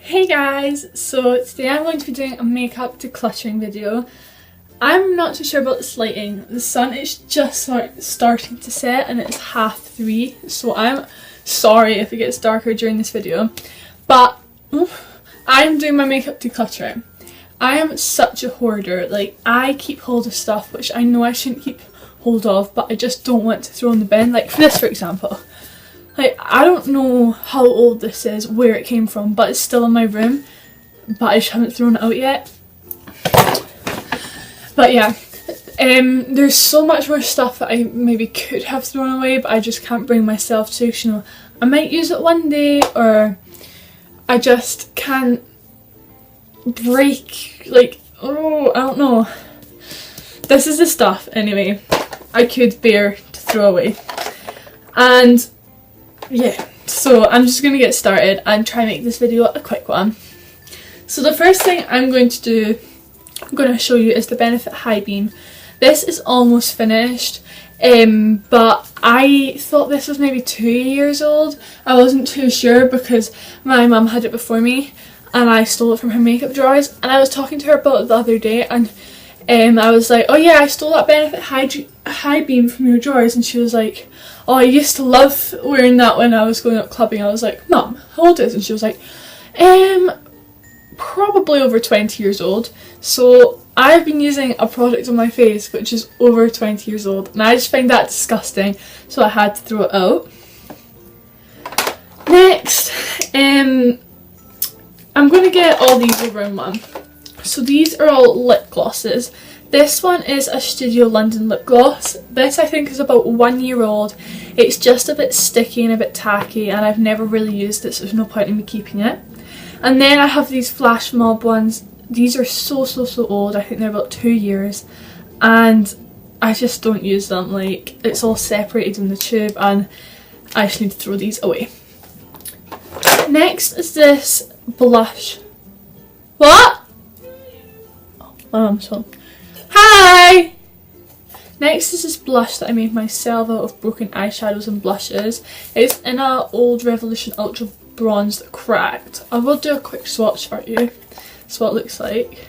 Hey guys, so today I'm going to be doing a makeup decluttering video. I'm not too sure about this lighting. The sun is just starting to set and it's 3:30, so I'm sorry if it gets darker during this video. But I'm doing my makeup decluttering. I am such a hoarder. Like, I keep hold of stuff which I know I shouldn't keep hold of, but I just don't want to throw in the bin. Like this, for example. Like, I don't know how old this is, where it came from, but it's still in my room, but I just haven't thrown it out yet. But yeah, there's so much more stuff that I maybe could have thrown away, but I just can't bring myself to, you know, I might use it one day, or I just can't break, like, oh, I don't know. This is the stuff, anyway, I could bear to throw away. And yeah, so I'm just going to get started and try and make this video a quick one. So the first thing I'm going to show you is the Benefit High Beam. This is almost finished, but I thought this was maybe 2 years old. I wasn't too sure because my mum had it before me and I stole it from her makeup drawers, and I was talking to her about it the other day, and I was like, oh yeah, I stole that Benefit High Beam from your drawers, and she was like, oh, I used to love wearing that when I was going out clubbing. I was like, Mum, how old is it? And she was like, probably over 20 years old. So I've been using a product on my face which is over 20 years old, and I just find that disgusting, so I had to throw it out. Next, I'm going to get all these over in one. So these are all lip glosses. This one is a Studio London lip gloss. This I think is about 1 year old. It's just a bit sticky and a bit tacky, and I've never really used it, so there's no point in me keeping it. And then I have these Flash Mob ones. These are so old. I think they're about 2 years, and I just don't use them. Like, it's all separated in the tube and I just need to throw these away. Next is this blush. What? Oh, my mum's home. Hi! Next is this blush that I made myself out of broken eyeshadows and blushes. It's in a old Revolution Ultra Bronze that cracked. I will do a quick swatch for you. That's what it looks like.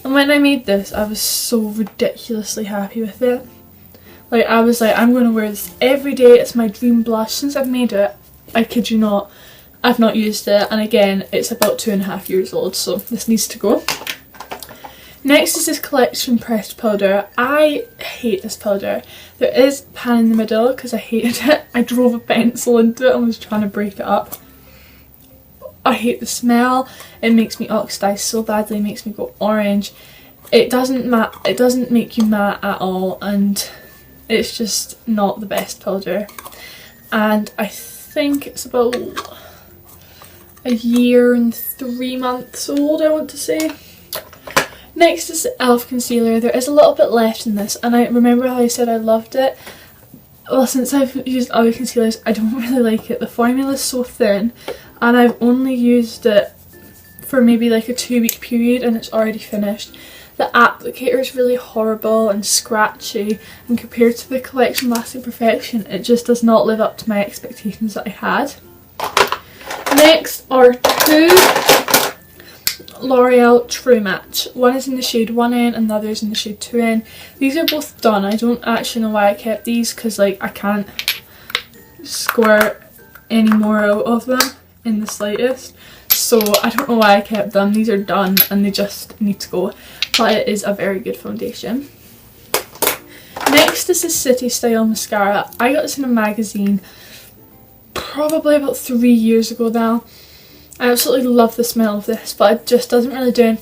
And when I made this, I was so ridiculously happy with it. Like, I was like, I'm going to wear this every day. It's my dream blush. Since I've made it, I kid you not, I've not used it. And again, it's about 2.5 years old, so this needs to go. Next is this Collection Pressed powder. I hate this powder. There is pan in the middle because I hated it. I drove a pencil into it and was trying to break it up. I hate the smell. It makes me oxidize so badly. It makes me go orange. It doesn't make you matte at all, and it's just not the best powder. And I think it's about 1 year and 3 months old, I want to say. Next is the e.l.f. concealer. There is a little bit left in this, and I remember how I said I loved it. Well, since I've used other concealers, I don't really like it. The formula is so thin, and I've only used it for maybe like a 2-week period and it's already finished. The applicator is really horrible and scratchy, and compared to the Collection Lasting Perfection, it just does not live up to my expectations that I had. Next are two L'Oreal True Match. One is in the shade 1N and the other is in the shade 2N. These are both done. I don't actually know why I kept these, because like I can't squirt any more out of them in the slightest. So I don't know why I kept them. These are done and they just need to go. But it is a very good foundation. Next is this City Style mascara. I got this in a magazine probably about 3 years ago now. I absolutely love the smell of this, but it just doesn't really do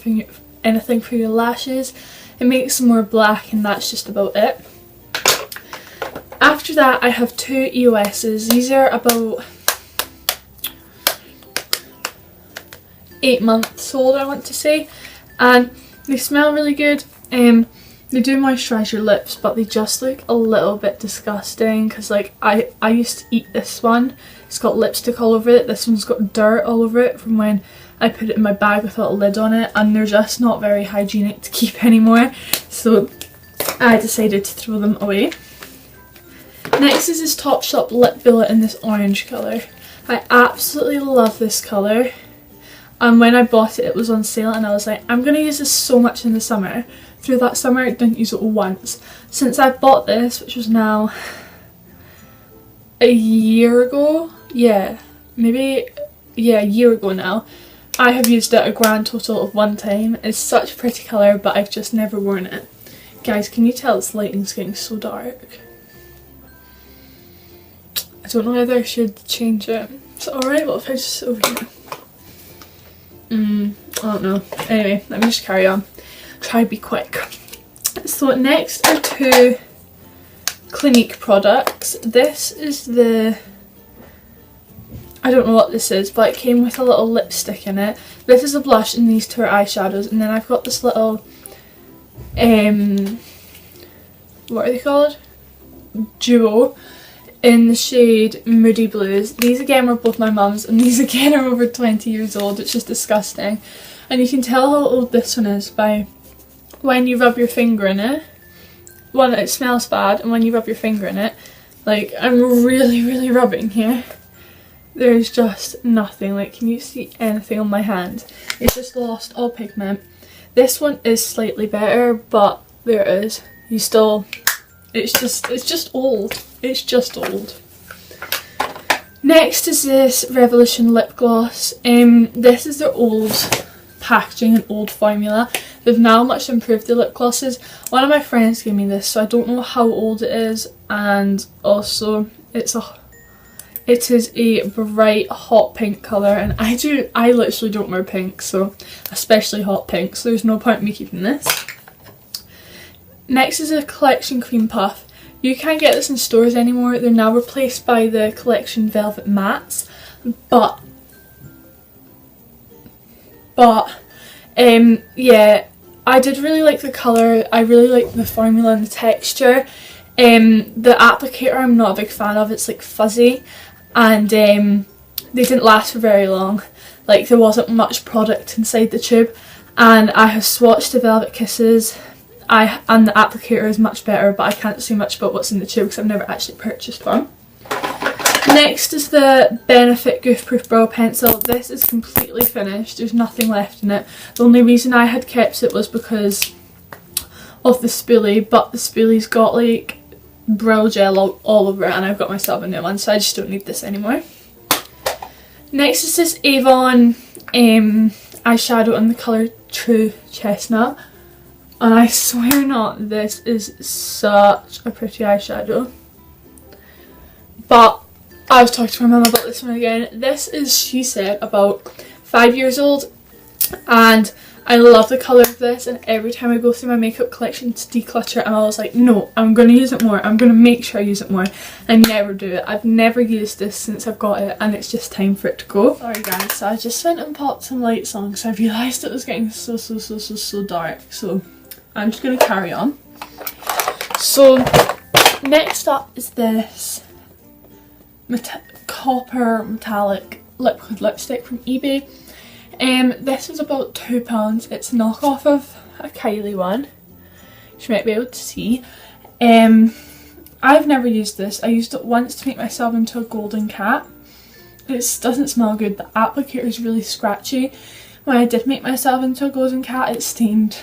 anything for your lashes. It makes them more black, and that's just about it. After that, I have two EOS's. These are about 8 months old, I want to say, and they smell really good. They do moisturise your lips, but they just look a little bit disgusting because like I used to eat this one. It's got lipstick all over it. This one's got dirt all over it from when I put it in my bag without a lid on it, and they're just not very hygienic to keep anymore, so I decided to throw them away. Next is this Topshop lip billet in this orange colour. I absolutely love this colour. and when I bought it, it was on sale, and I was like, I'm gonna use this so much in the summer. Through that summer, I didn't use it once. Since I bought this, which was now a year ago, yeah, maybe, yeah, a year ago now, I have used it a grand total of 1 time. It's such a pretty colour, but I've just never worn it. Guys, can you tell this lighting's getting so dark? I don't know whether I should change it. Is it alright? What if I just over here? I don't know. Anyway, let me just carry on. Try to be quick. So next are 2 Clinique products. This is the, I don't know what this is, but it came with a little lipstick in it. This is a blush and these 2 are eyeshadows, and then I've got this little what are they called? Duo in the shade Moody Blues. These again were both my mum's, and these again are over 20 years old, which is disgusting. And you can tell how old this one is by when you rub your finger in it. One, it smells bad, and when you rub your finger in it, like, I'm really rubbing here, there's just nothing. Like, can you see anything on my hand? It's just lost all pigment. This one is slightly better, but there it is. You still, it's just old. It's just old. Next is this Revolution lip gloss. This is their old packaging and old formula. They've now much improved the lip glosses. One of my friends gave me this, so I don't know how old it is, and also it is a bright hot pink colour, and I literally don't wear pink, so especially hot pink, so there's no point in me keeping this. Next is a Collection Cream Puff. You can't get this in stores anymore. They're now replaced by the Collection Velvet Mattes, but yeah, I did really like the colour. I really like the formula and the texture. The applicator I'm not a big fan of. It's like fuzzy, and they didn't last for very long. Like, there wasn't much product inside the tube, and I have swatched the Velvet Kisses. And the applicator is much better, but I can't say much about what's in the tube because I've never actually purchased one. Next is the Benefit Goof Proof Brow Pencil. This is completely finished. There's nothing left in it. The only reason I had kept it was because of the spoolie, but the spoolie's got like brow gel all over it, and I've got myself a new one, so I just don't need this anymore. Next is this Avon eyeshadow in the colour True Chestnut. And I swear not, this is such a pretty eyeshadow. But I was talking to my mum about this one again. This is, she said, about 5 years old, and I love the colour of this, and every time I go through my makeup collection to declutter, I'm always like, no, I'm going to use it more. I'm going to make sure I use it more. I never do it. I've never used this since I've got it, and it's just time for it to go. Sorry guys, so I just went and popped some lights on because I realised it was getting so dark, so I'm just going to carry on. So next up is this copper metallic liquid lipstick from eBay. This is about £2. It's a knockoff of a Kylie one, which you might be able to see. I've never used this. I used it once to make myself into a golden cat. It doesn't smell good. The applicator is really scratchy. When I did make myself into a golden cat, it stained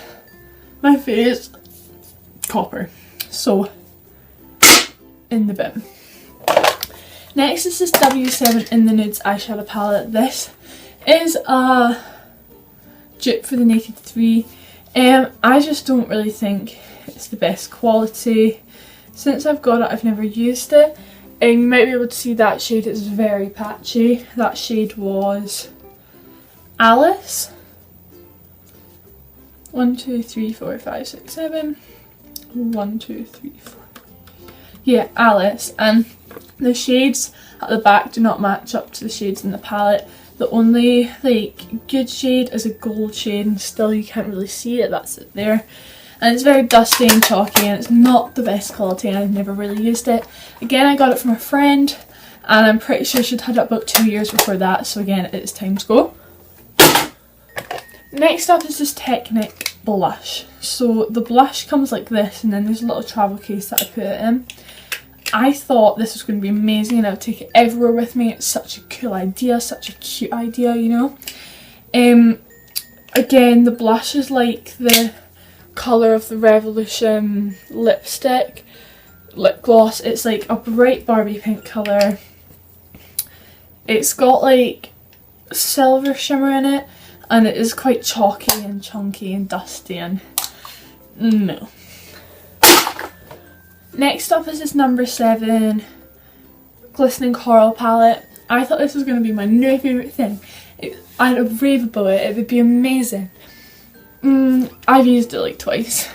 my face copper, so in the bin. Next is this W7 in the Nudes eyeshadow palette. This is a dupe for the Naked 3. I just don't really think it's the best quality. Since I've got it, I've never used it. You might be able to see that shade, it's very patchy. That shade was Alice. 1, 2, 3, 4, 5, 6, 7. 1, 2, 3, 4. Yeah, Alice. And the shades at the back do not match up to the shades in the palette. The only like good shade is a gold shade, and still you can't really see it. That's it there. And it's very dusty and chalky, and it's not the best quality, and I've never really used it. Again, I got it from a friend, and I'm pretty sure she'd had it about 2 years before that, so again, it's time to go. Next up is this Technic blush. So the blush comes like this, and then there's a little travel case that I put it in. I thought this was going to be amazing and I would take it everywhere with me. It's such a cool idea, such a cute idea, you know. Again, the blush is like the colour of the Revolution lipstick. Lip gloss. It's like a bright Barbie pink colour. It's got like silver shimmer in it, and it is quite chalky and chunky and dusty, and no. Next up is this number 7 Glistening Coral palette. I thought this was going to be my new favourite thing. I'd rave about it. It would be amazing. I've used it like twice.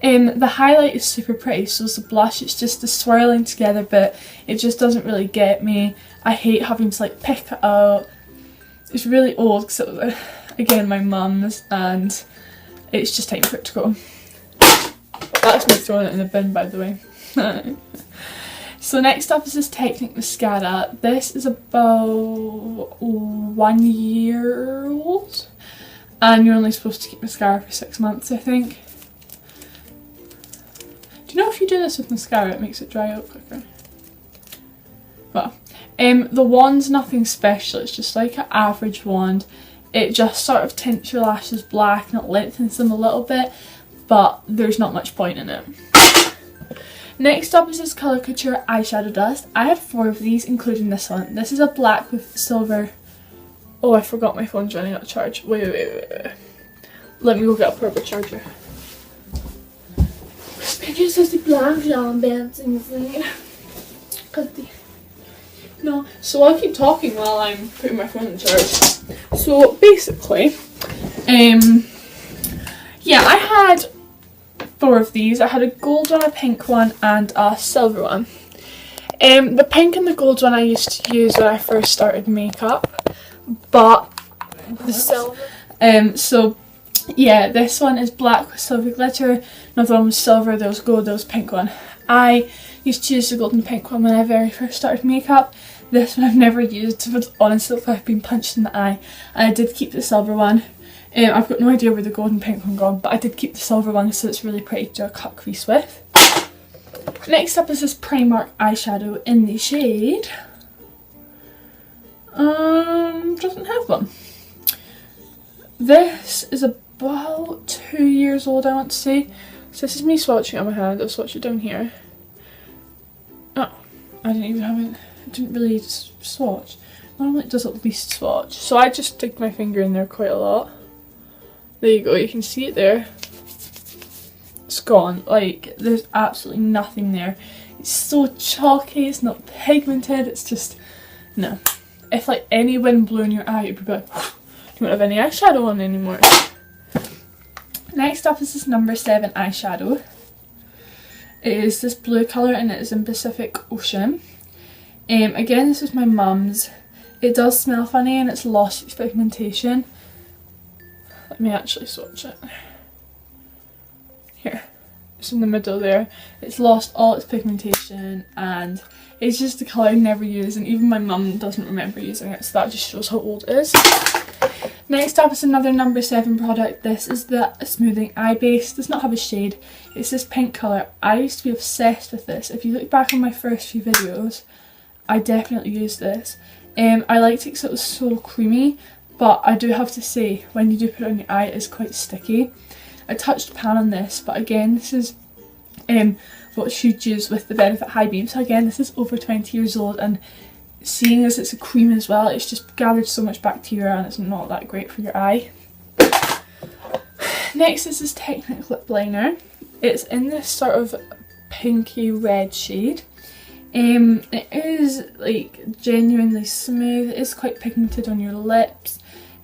The highlight is super pretty, so is the blush. It's just the swirling together bit. It just doesn't really get me. I hate having to like pick it out. It's really old because it was, again, my mum's, and it's just time for it to go. That's me throwing it in the bin, by the way. So next up is this Technique mascara. This is about 1 year old, and you're only supposed to keep mascara for 6 months, I think. Do you know if you do this with mascara it makes it dry out quicker? Well, the wand's nothing special, it's just like an average wand. It just sort of tints your lashes black and it lengthens them a little bit, but there's not much point in it. Next up is this Colour Couture eyeshadow dust. I had 4 of these, including this one. This is a black with silver. Oh, I forgot my phone's running out of charge. Wait. Let me go get a purple charger. Just as the black dancing thing. No, so I'll keep talking while I'm putting my phone in charge. So basically, yeah, I had 4 of these. I had a gold one, a pink one, and a silver one. The pink and the gold one I used to use when I first started makeup, but the silver. So yeah, this one is black with silver glitter. Another one was silver. There was gold. There was pink one. I used to use the gold and pink one when I very first started makeup. This one I've never used, but honestly I've been punched in the eye. And I did keep the silver one. I've got no idea where the gold and pink one gone, but I did keep the silver one, so it's really pretty to do a cut crease with. Next up is this Primark eyeshadow in the shade. Doesn't have one. This is about 2 years old, I want to say. So this is me swatching it on my hand. I'll swatch it down here. Oh, I didn't even have it. It didn't really swatch. Normally it does at least swatch. So I just stick my finger in there quite a lot. There you go, you can see it there. It's gone. Like, there's absolutely nothing there. It's so chalky, it's not pigmented, it's just, no. If like any wind blew in your eye, you'd be like, you don't have any eyeshadow on anymore. Next up is this number 7 eyeshadow. It is this blue colour and it is in Pacific Ocean. Again, this is my mum's. It does smell funny and it's lost its pigmentation. Let me actually swatch it. Here. It's in the middle there. It's lost all its pigmentation and it's just a colour I never use, and even my mum doesn't remember using it, so that just shows how old it is. Next up is another number 7 product. This is the Smoothing Eye Base. It does not have a shade. It's this pink colour. I used to be obsessed with this. If you look back on my first few videos, I definitely used this. I liked it because it was so creamy, but I do have to say, when you do put it on your eye, it is quite sticky. I touched pan on this, but again, this is what you'd use with the Benefit High Beam. So again, this is over 20 years old, and seeing as it's a cream as well, it's just gathered so much bacteria and it's not that great for your eye. Next is this Technique lip liner. It's in this sort of pinky red shade. It is like genuinely smooth. It is quite pigmented on your lips.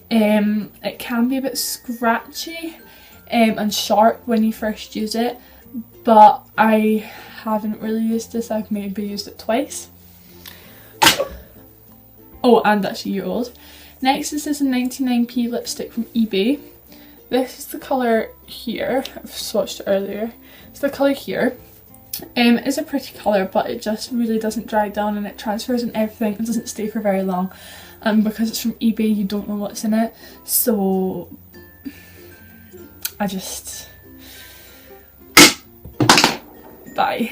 It can be a bit scratchy and sharp when you first use it, but I haven't really used this. I've maybe used it twice. Oh, and that's a year old. Next is this 99p lipstick from eBay. This is the colour here. I've swatched it earlier. It's the colour here. It is a pretty colour, but it just really doesn't dry down and it transfers and everything. It doesn't stay for very long. And because it's from eBay, you don't know what's in it. So I just bye.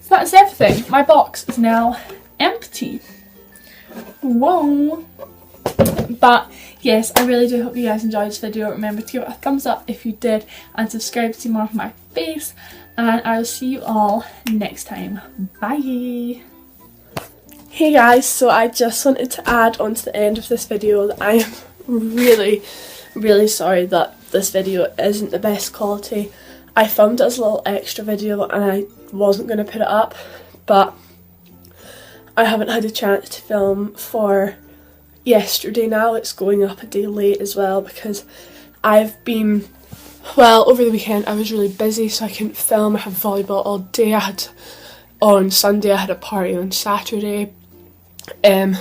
So that's everything. My box is now empty. Whoa. But yes, I really do hope you guys enjoyed this video. Remember to give it a thumbs up if you did, and subscribe to see more of my face, and I'll see you all next time. Bye! Hey guys, so I just wanted to add on to the end of this video that I am really sorry that this video isn't the best quality. I filmed it as a little extra video and I wasn't going to put it up, but I haven't had a chance to film for yesterday now. It's going up a day late as well because I've been, well, over the weekend I was really busy, so I couldn't film. I had volleyball all day. On Sunday I had a party on Saturday, and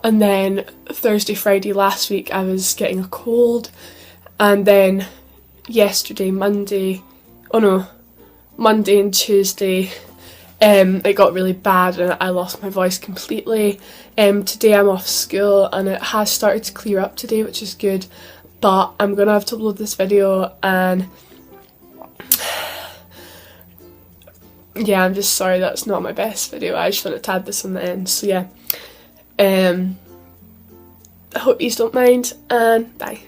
then Thursday, Friday last week I was getting a cold, and then yesterday, Monday and Tuesday it got really bad and I lost my voice completely. Today I'm off school and it has started to clear up today, which is good, but I'm gonna have to upload this video, and yeah, I'm just sorry that's not my best video. I just wanted to add this on the end, so yeah. I hope you don't mind, and bye.